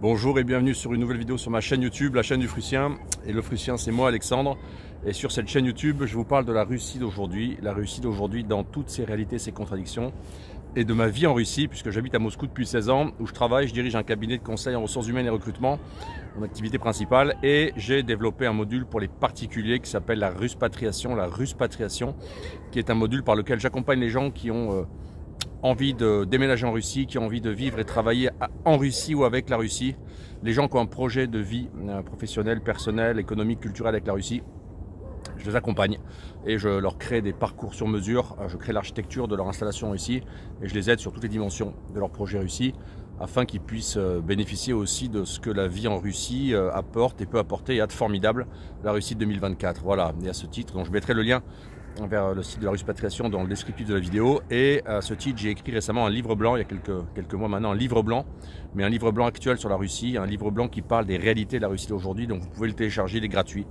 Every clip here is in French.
Bonjour et bienvenue sur une nouvelle vidéo sur ma chaîne YouTube, la chaîne du Frussien. Et le Frussien, c'est moi, Alexandre. Et sur cette chaîne YouTube, je vous parle de la Russie d'aujourd'hui. La Russie d'aujourd'hui dans toutes ses réalités, ses contradictions. Et de ma vie en Russie, puisque j'habite à Moscou depuis 16 ans, où je travaille, je dirige un cabinet de conseil en ressources humaines et recrutement, mon activité principale. Et j'ai développé un module pour les particuliers qui s'appelle la Ruspatriation. La Ruspatriation, qui est un module par lequel j'accompagne les gens qui ont envie de déménager en Russie, qui ont envie de vivre et travailler en Russie ou avec la Russie. Les gens qui ont un projet de vie professionnel, personnel, économique, culturel avec la Russie, je les accompagne et je leur crée des parcours sur mesure. Je crée l'architecture de leur installation en Russie et je les aide sur toutes les dimensions de leur projet Russie afin qu'ils puissent bénéficier aussi de ce que la vie en Russie apporte et peut apporter et a de formidable, la Russie de 2024. Voilà, et à ce titre, donc je mettrai le lien vers le site de la Ruspatriation dans le descriptif de la vidéo. Et à ce titre, j'ai écrit récemment un livre blanc, il y a quelques mois maintenant, un livre blanc, mais un livre blanc actuel sur la Russie, un livre blanc qui parle des réalités de la Russie d'aujourd'hui. Donc vous pouvez le télécharger, il est gratuit.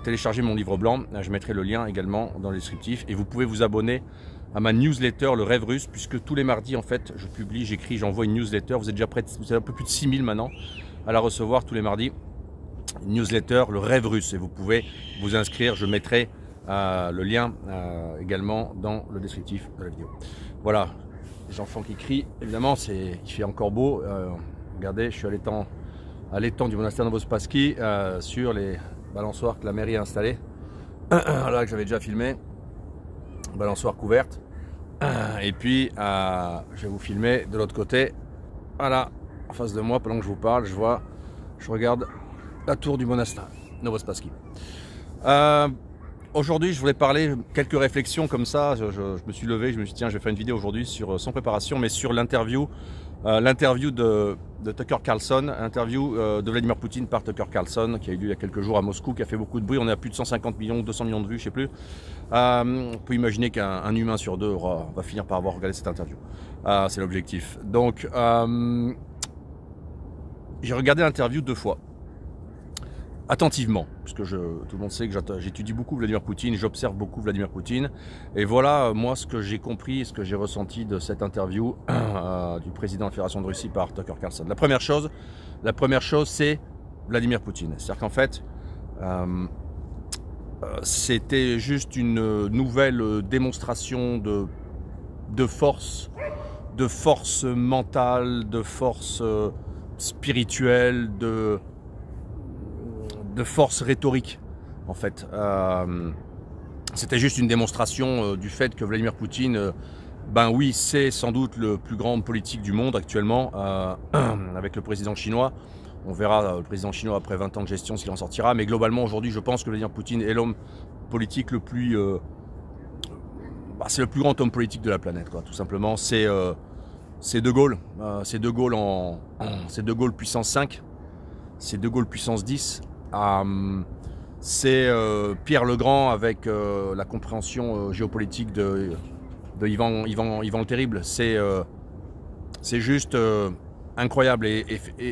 Télécharger mon livre blanc, je mettrai le lien également dans le descriptif. Et vous pouvez vous abonner à ma newsletter, le Rêve Russe, puisque tous les mardis, en fait, je publie, j'écris, j'envoie une newsletter. Vous êtes déjà prêts, vous êtes un peu plus de 6000 maintenant à la recevoir tous les mardis. Une newsletter, le Rêve Russe. Et vous pouvez vous inscrire, je mettrai le lien également dans le descriptif de la vidéo. Voilà, les enfants qui crient, évidemment, il fait encore beau. Regardez, je suis à l'étang du monastère Novospassky sur les balançoires que la mairie a installées. Là, que j'avais déjà filmé, balançoire couverte. Et puis, je vais vous filmer de l'autre côté. Voilà, en face de moi, pendant que je vous parle, je regarde la tour du monastère Novospassky. Aujourd'hui, je voulais parler quelques réflexions comme ça. Je me suis levé, je me suis dit tiens, je vais faire une vidéo aujourd'hui sans préparation, mais sur l'interview de Tucker Carlson, interview de Vladimir Poutine par Tucker Carlson, qui a eu lieu il y a quelques jours à Moscou, qui a fait beaucoup de bruit. On est à plus de 150 millions, 200 millions de vues, je sais plus. On peut imaginer qu'un humain sur deux va finir par avoir regardé cette interview. C'est l'objectif. Donc, j'ai regardé l'interview 2 fois. Attentivement, parce que tout le monde sait que j'étudie beaucoup Vladimir Poutine, j'observe beaucoup Vladimir Poutine, et voilà moi ce que j'ai compris et ce que j'ai ressenti de cette interview du président de la Fédération de Russie par Tucker Carlson. La première chose c'est Vladimir Poutine. C'est-à-dire qu'en fait, c'était juste une nouvelle démonstration de force mentale, de force spirituelle, de force rhétorique en fait. C'était juste une démonstration du fait que Vladimir Poutine, ben oui, c'est sans doute le plus grand politique du monde actuellement, avec le président chinois. On verra le président chinois après 20 ans de gestion s'il en sortira, mais globalement aujourd'hui je pense que Vladimir Poutine est l'homme politique le plus... c'est le plus grand homme politique de la planète, quoi, tout simplement. C'est De Gaulle, c'est De Gaulle puissance 5, c'est De Gaulle puissance 10. C'est Pierre le Grand avec la compréhension géopolitique de Ivan le Terrible. C'est juste incroyable. Et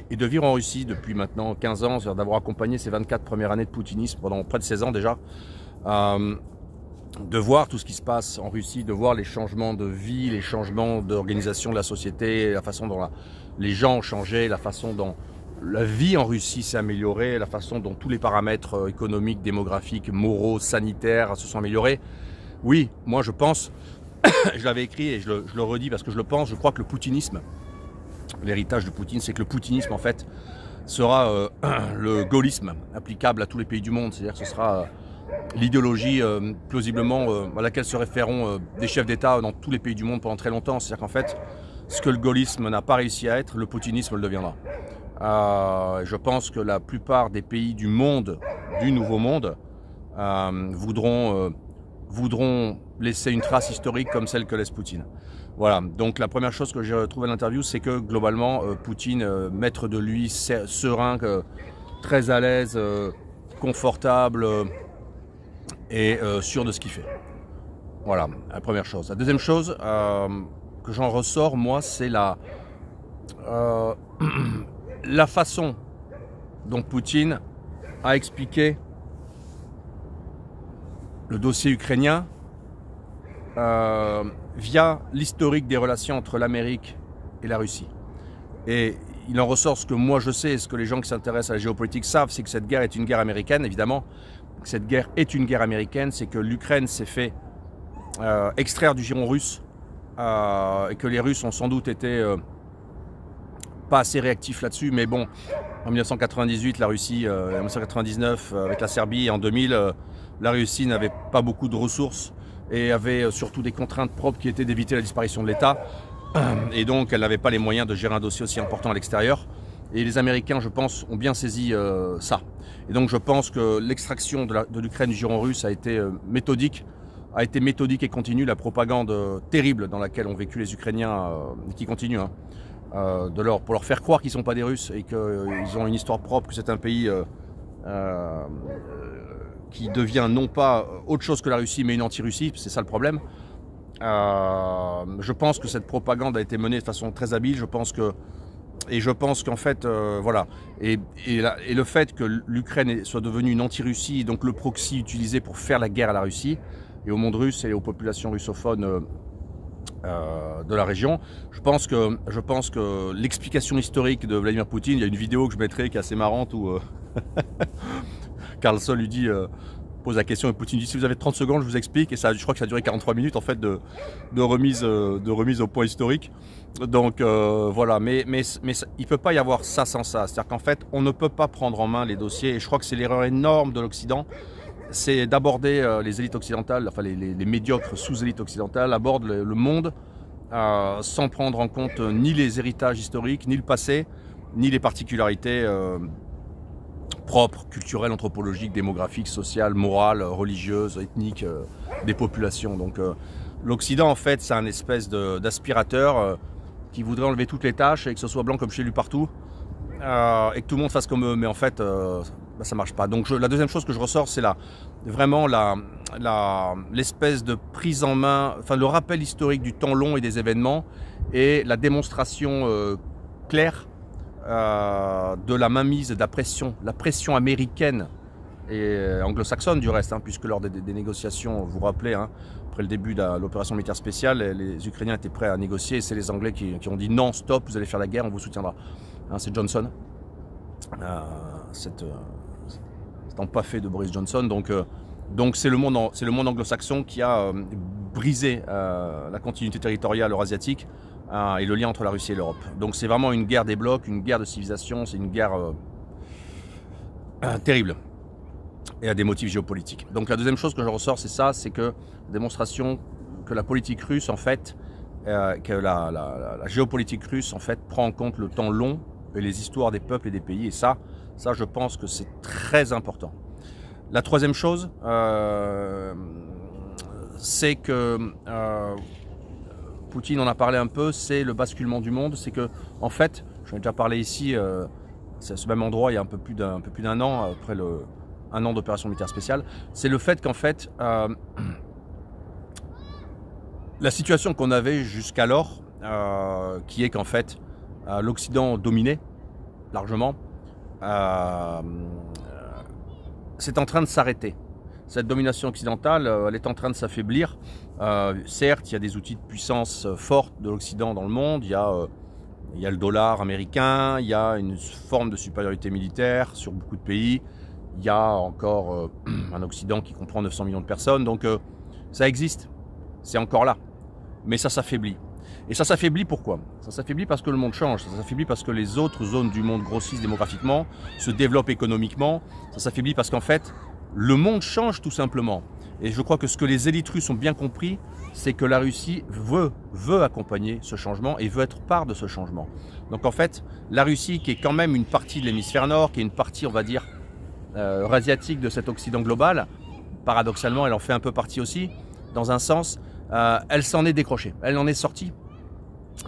de vivre en Russie depuis maintenant 15 ans, c'est-à-dire d'avoir accompagné ces 24 premières années de poutinisme pendant près de 16 ans déjà, de voir tout ce qui se passe en Russie, de voir les changements de vie, les changements d'organisation de la société, la façon dont les gens ont changé, la façon dont la vie en Russie s'est améliorée, la façon dont tous les paramètres économiques, démographiques, moraux, sanitaires se sont améliorés. Oui, moi je pense, je l'avais écrit et je le redis parce que je le pense, je crois que le poutinisme, l'héritage de Poutine, c'est que le poutinisme en fait sera le gaullisme applicable à tous les pays du monde. C'est-à-dire que ce sera l'idéologie plausiblement à laquelle se référeront des chefs d'État dans tous les pays du monde pendant très longtemps. C'est-à-dire qu'en fait, ce que le gaullisme n'a pas réussi à être, le poutinisme le deviendra. Je pense que la plupart des pays du monde, du Nouveau Monde, voudront laisser une trace historique comme celle que laisse Poutine. Voilà, donc la première chose que j'ai trouvée dans l'interview, c'est que globalement, Poutine, maître de lui, serein, très à l'aise, confortable et sûr de ce qu'il fait. Voilà, la première chose. La deuxième chose que j'en ressors, moi, c'est la façon dont Poutine a expliqué le dossier ukrainien via l'historique des relations entre l'Amérique et la Russie. Et il en ressort ce que moi je sais, ce que les gens qui s'intéressent à la géopolitique savent, c'est que cette guerre est une guerre américaine, évidemment. Cette guerre est une guerre américaine, c'est que l'Ukraine s'est fait extraire du giron russe et que les Russes ont sans doute été pas assez réactifs là-dessus, mais bon, en 1998, la Russie, en 1999, avec la Serbie, et en 2000, la Russie n'avait pas beaucoup de ressources et avait surtout des contraintes propres qui étaient d'éviter la disparition de l'État. Et donc, elle n'avait pas les moyens de gérer un dossier aussi important à l'extérieur. Et les Américains, je pense, ont bien saisi ça. Et donc, je pense que l'extraction de l'Ukraine du giron russe a été méthodique et continue. La propagande terrible dans laquelle ont vécu les Ukrainiens, qui continue, hein, pour leur faire croire qu'ils ne sont pas des Russes et qu'ils ont une histoire propre, que c'est un pays qui devient non pas autre chose que la Russie, mais une anti-Russie, c'est ça le problème. Je pense que cette propagande a été menée de façon très habile. Je pense qu'en fait, voilà. Et le fait que l'Ukraine soit devenue une anti-Russie, donc le proxy utilisé pour faire la guerre à la Russie et au monde russe et aux populations russophones de la région, je pense que l'explication historique de Vladimir Poutine, il y a une vidéo que je mettrai qui est assez marrante où Carlson lui dit pose la question et Poutine dit si vous avez 30 secondes je vous explique, et ça, je crois que ça a duré 43 minutes en fait de remise au point historique. Donc voilà, mais il peut pas y avoir ça sans ça, c'est-à-dire qu'en fait on ne peut pas prendre en main les dossiers, et je crois que c'est l'erreur énorme de l'Occident, c'est d'aborder les élites occidentales, enfin les médiocres sous-élites occidentales abordent le monde sans prendre en compte ni les héritages historiques, ni le passé, ni les particularités propres, culturelles, anthropologiques, démographiques, sociales, morales, religieuses, ethniques des populations. Donc l'Occident en fait c'est un espèce d'aspirateur qui voudrait enlever toutes les tâches et que ce soit blanc comme chez lui partout et que tout le monde fasse comme eux, mais en fait ça marche pas. Donc la deuxième chose que je ressors, c'est vraiment l'espèce de prise en main, enfin le rappel historique du temps long et des événements, et la démonstration claire de la mainmise, de la pression américaine et anglo-saxonne du reste, hein, puisque lors des négociations, vous vous rappelez, hein, après le début de l'opération militaire spéciale, les Ukrainiens étaient prêts à négocier, et c'est les Anglais qui ont dit non, stop, vous allez faire la guerre, on vous soutiendra. Hein, c'est Johnson, cet empaffé de Boris Johnson. Donc c'est le monde anglo-saxon qui a brisé la continuité territoriale eurasiatique et le lien entre la Russie et l'Europe. Donc c'est vraiment une guerre des blocs, une guerre de civilisation, c'est une guerre terrible et à des motifs géopolitiques. Donc la deuxième chose que je ressors, c'est ça, c'est que la démonstration que la politique russe, en fait, que la géopolitique russe, en fait, prend en compte le temps long et les histoires des peuples et des pays, et ça je pense que c'est très important. La troisième chose, c'est que Poutine en a parlé un peu, c'est le basculement du monde. C'est que, en fait, j'en ai déjà parlé ici, c'est à ce même endroit il y a un peu plus d'un an, après un an d'opération militaire spéciale. C'est le fait qu'en fait, la situation qu'on avait jusqu'alors, qui est qu'en fait, l'Occident dominait largement, c'est en train de s'arrêter. Cette domination occidentale, elle est en train de s'affaiblir. Certes, il y a des outils de puissance fortes de l'Occident dans le monde. Il y a le dollar américain, il y a une forme de supériorité militaire sur beaucoup de pays. Il y a encore un Occident qui comprend 900 millions de personnes. Donc ça existe, c'est encore là. Mais ça s'affaiblit. Et ça s'affaiblit pourquoi? Ça s'affaiblit parce que le monde change, ça s'affaiblit parce que les autres zones du monde grossissent démographiquement, se développent économiquement, ça s'affaiblit parce qu'en fait, le monde change tout simplement. Et je crois que ce que les élites russes ont bien compris, c'est que la Russie veut accompagner ce changement et veut être part de ce changement. Donc en fait, la Russie, qui est quand même une partie de l'hémisphère nord, qui est une partie, on va dire, eurasiatique de cet Occident global, paradoxalement, elle en fait un peu partie aussi, dans un sens, elle s'en est décrochée, elle en est sortie.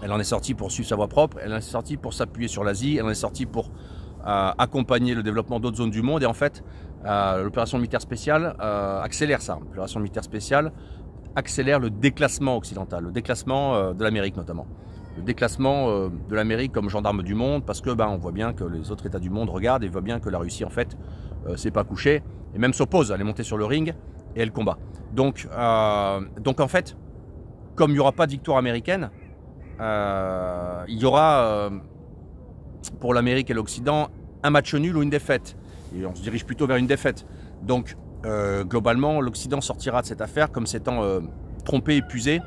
Elle en est sortie pour suivre sa voie propre, elle en est sortie pour s'appuyer sur l'Asie, elle en est sortie pour accompagner le développement d'autres zones du monde. Et en fait, l'opération militaire spéciale accélère ça. L'opération militaire spéciale accélère le déclassement occidental, le déclassement de l'Amérique notamment. Le déclassement de l'Amérique comme gendarme du monde, parce que on voit bien que les autres États du monde regardent et voient bien que la Russie en fait s'est pas couchée, et même s'oppose, elle est montée sur le ring et elle combat. Donc en fait, comme il n'y aura pas de victoire américaine, il y aura pour l'Amérique et l'Occident un match nul ou une défaite. Et on se dirige plutôt vers une défaite. Donc globalement, l'Occident sortira de cette affaire comme s'étant trompé, épuisé,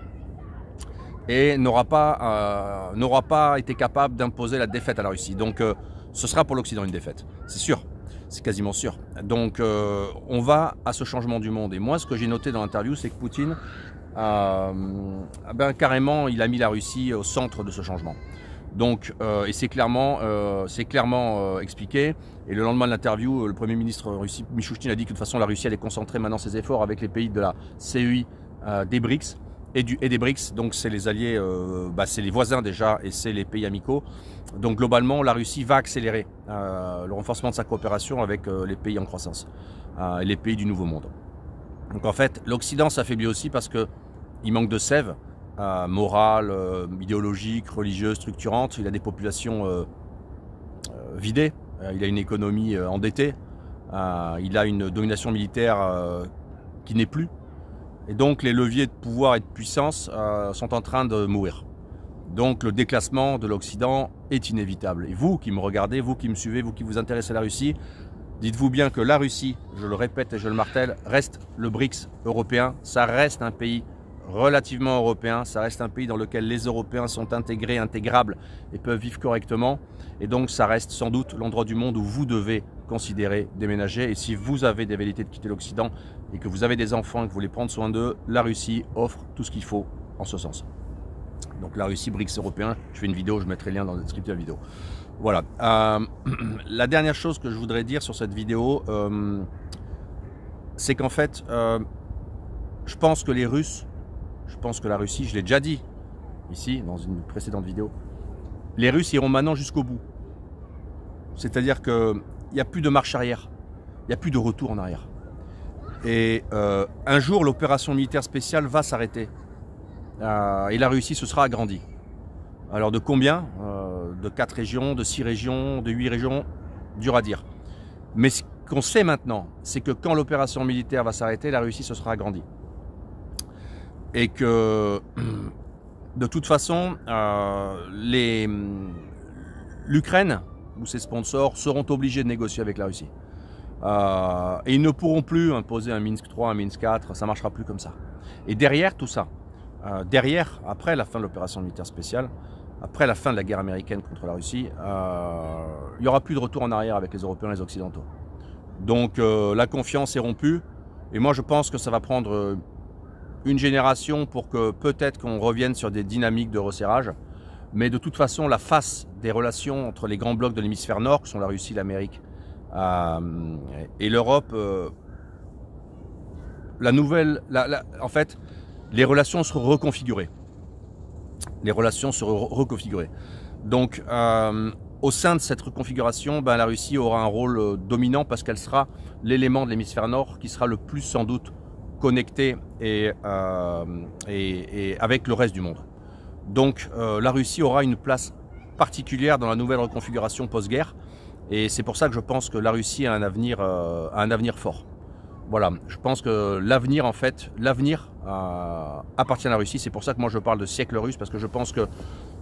et n'aura pas été capable d'imposer la défaite à la Russie. Donc ce sera pour l'Occident une défaite, c'est sûr, c'est quasiment sûr. Donc on va à ce changement du monde. Et moi, ce que j'ai noté dans l'interview, c'est que Poutine, carrément, il a mis la Russie au centre de ce changement. Donc, et c'est clairement expliqué. Et le lendemain de l'interview, le Premier ministre russe, Mishustin, a dit que de toute façon, la Russie allait concentrer maintenant ses efforts avec les pays de la CEI, des BRICS et des BRICS. Donc, c'est les alliés, c'est les voisins déjà, et c'est les pays amicaux. Donc, globalement, la Russie va accélérer le renforcement de sa coopération avec les pays en croissance et les pays du Nouveau Monde. Donc, en fait, l'Occident s'affaiblit aussi parce qu'il manque de sève. Morale, idéologique, religieuse, structurante. Il a des populations vidées, il a une économie endettée, il a une domination militaire qui n'est plus. Et donc les leviers de pouvoir et de puissance sont en train de mourir. Donc le déclassement de l'Occident est inévitable. Et vous qui me regardez, vous qui me suivez, vous qui vous intéressez à la Russie, dites-vous bien que la Russie, je le répète et je le martèle, reste le BRICS européen. Ça reste un pays relativement européen, ça reste un pays dans lequel les Européens sont intégrés, intégrables et peuvent vivre correctement. Et donc ça reste sans doute l'endroit du monde où vous devez considérer déménager. Et si vous avez des velléités de quitter l'Occident et que vous avez des enfants et que vous voulez prendre soin d'eux, la Russie offre tout ce qu'il faut en ce sens. Donc la Russie, BRICS européen, je fais une vidéo, je mettrai le lien dans la description de la vidéo. Voilà. La dernière chose que je voudrais dire sur cette vidéo, c'est qu'en fait, je pense que les Russes, je pense que la Russie, je l'ai déjà dit ici dans une précédente vidéo, les Russes iront maintenant jusqu'au bout. C'est-à-dire qu'il n'y a plus de marche arrière, il n'y a plus de retour en arrière. Et un jour, l'opération militaire spéciale va s'arrêter. Et la Russie se sera agrandie. Alors de combien? De 4 régions, de 6 régions, de 8 régions, dur à dire. Mais ce qu'on sait maintenant, c'est que quand l'opération militaire va s'arrêter, la Russie se sera agrandie. Et que de toute façon, l'Ukraine ou ses sponsors seront obligés de négocier avec la Russie. Et ils ne pourront plus imposer un Minsk 3, un Minsk 4, ça ne marchera plus comme ça. Et derrière tout ça, après la fin de l'opération militaire spéciale, après la fin de la guerre américaine contre la Russie, il n'y aura plus de retour en arrière avec les Européens et les Occidentaux. Donc la confiance est rompue. Et moi je pense que ça va prendre une génération pour que peut-être qu'on revienne sur des dynamiques de resserrage. Mais de toute façon, la face des relations entre les grands blocs de l'hémisphère nord, qui sont la Russie, l'Amérique et l'Europe, en fait, les relations seront reconfigurées. Les relations seront reconfigurées. Donc, au sein de cette reconfiguration, la Russie aura un rôle dominant parce qu'elle sera l'élément de l'hémisphère nord qui sera le plus sans doute connecté et avec le reste du monde. Donc la Russie aura une place particulière dans la nouvelle reconfiguration post-guerre et c'est pour ça que je pense que la Russie a un avenir fort. Voilà, je pense que l'avenir appartient à la Russie. C'est pour ça que moi je parle de siècle russe, parce que je pense que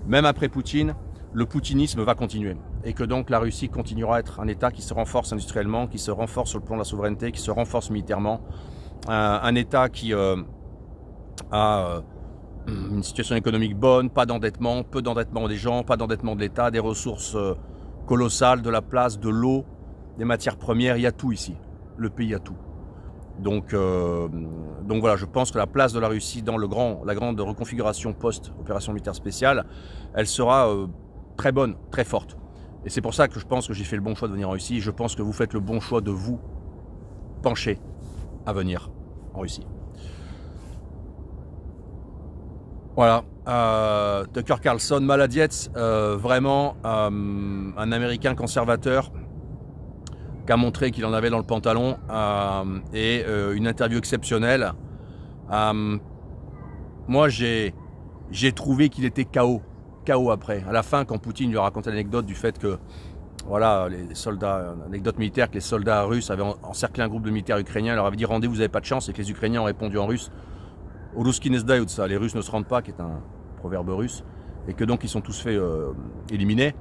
même après Poutine, le poutinisme va continuer et que donc la Russie continuera à être un État qui se renforce industriellement, qui se renforce sur le plan de la souveraineté, qui se renforce militairement. Un État qui a une situation économique bonne, pas d'endettement, peu d'endettement des gens, pas d'endettement de l'État, des ressources colossales, de la place, de l'eau, des matières premières, il y a tout ici. Le pays a tout. Donc voilà, je pense que la place de la Russie dans la grande reconfiguration post-opération militaire spéciale, elle sera très bonne, très forte. Et c'est pour ça que je pense que j'ai fait le bon choix de venir en Russie. Je pense que vous faites le bon choix de vous pencher à venir en Russie. Voilà, Tucker Carlson, Maladietz, vraiment un Américain conservateur qui a montré qu'il en avait dans le pantalon et une interview exceptionnelle. Moi, j'ai trouvé qu'il était KO après. À la fin, quand Poutine lui a raconté l'anecdote du fait que, voilà, les soldats, anecdote militaire, que les soldats russes avaient encerclé un groupe de militaires ukrainiens, leur avaient dit rendez-vous, vous n'avez pas de chance, et que les Ukrainiens ont répondu en russe, Ruski ne sdayutsa, les Russes ne se rendent pas, qui est un proverbe russe, et que donc ils sont tous fait éliminer.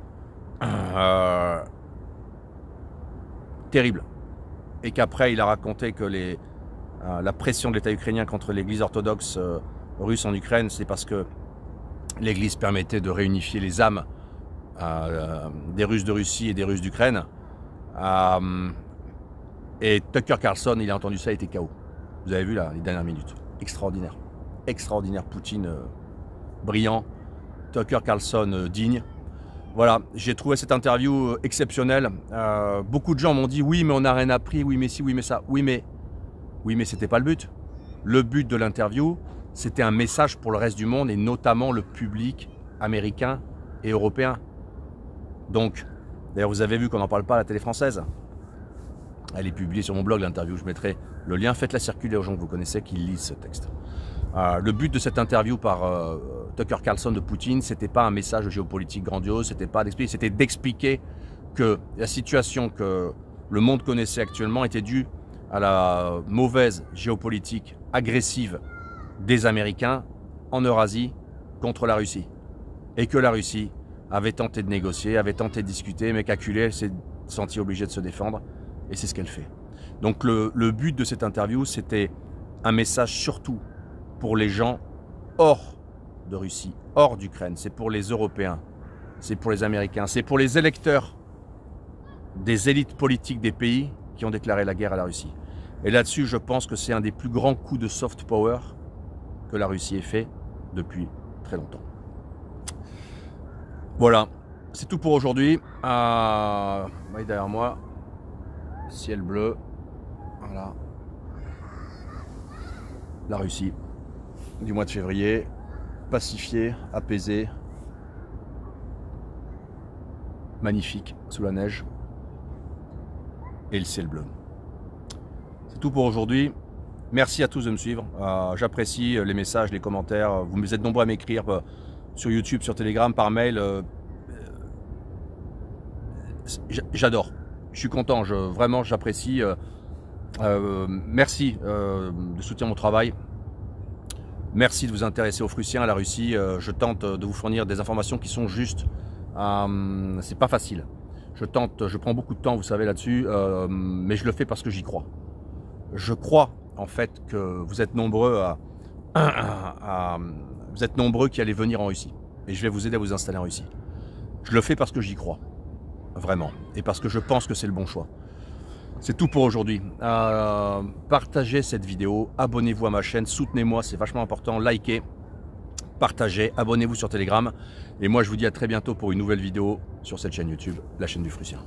terrible. Et qu'après, il a raconté que la pression de l'État ukrainien contre l'Église orthodoxe russe en Ukraine, c'est parce que l'Église permettait de réunifier les âmes des Russes de Russie et des Russes d'Ukraine. Et Tucker Carlson, il a entendu ça, il était KO. Vous avez vu là, les dernières minutes. Extraordinaire. Extraordinaire. Poutine brillant. Tucker Carlson digne. Voilà, j'ai trouvé cette interview exceptionnelle. Beaucoup de gens m'ont dit oui, mais on n'a rien appris, oui, mais si, oui, mais ça. Oui, mais c'était pas le but. Le but de l'interview, c'était un message pour le reste du monde et notamment le public américain et européen. Donc, d'ailleurs, vous avez vu qu'on n'en parle pas à la télé française. Elle est publiée sur mon blog, l'interview. Je mettrai le lien. Faites-la circuler aux gens que vous connaissez qui lisent ce texte. Le but de cette interview par Tucker Carlson de Poutine, c'était pas un message géopolitique grandiose, c'était d'expliquer que la situation que le monde connaissait actuellement était due à la mauvaise géopolitique agressive des Américains en Eurasie contre la Russie. Et que la Russie avait tenté de négocier, avait tenté de discuter, mais qu'acculée, elle s'est sentie obligée de se défendre. Et c'est ce qu'elle fait. Donc le but de cette interview, c'était un message surtout pour les gens hors de Russie, hors d'Ukraine. C'est pour les Européens, c'est pour les Américains, c'est pour les électeurs des élites politiques des pays qui ont déclaré la guerre à la Russie. Et là-dessus, je pense que c'est un des plus grands coups de soft power que la Russie ait fait depuis très longtemps. Voilà, c'est tout pour aujourd'hui. Voyez derrière moi, ciel bleu, voilà, la Russie du mois de février, pacifiée, apaisée, magnifique sous la neige et le ciel bleu. C'est tout pour aujourd'hui. Merci à tous de me suivre. J'apprécie les messages, les commentaires. Vous êtes nombreux à m'écrire sur YouTube, sur Telegram, par mail. J'adore. Je suis content. Vraiment, j'apprécie. Merci de soutenir mon travail. Merci de vous intéresser aux Prussiens, à la Russie. Je tente de vous fournir des informations qui sont justes. C'est pas facile. Je prends beaucoup de temps, vous savez, là-dessus, mais je le fais parce que j'y crois. Je crois en fait que vous êtes nombreux vous êtes nombreux qui allez venir en Russie, et je vais vous aider à vous installer en Russie. Je le fais parce que j'y crois, vraiment, et parce que je pense que c'est le bon choix. C'est tout pour aujourd'hui. Partagez cette vidéo, abonnez-vous à ma chaîne, soutenez-moi, c'est vachement important. Likez, partagez, abonnez-vous sur Telegram. Et moi, je vous dis à très bientôt pour une nouvelle vidéo sur cette chaîne YouTube, la chaîne du Prussien.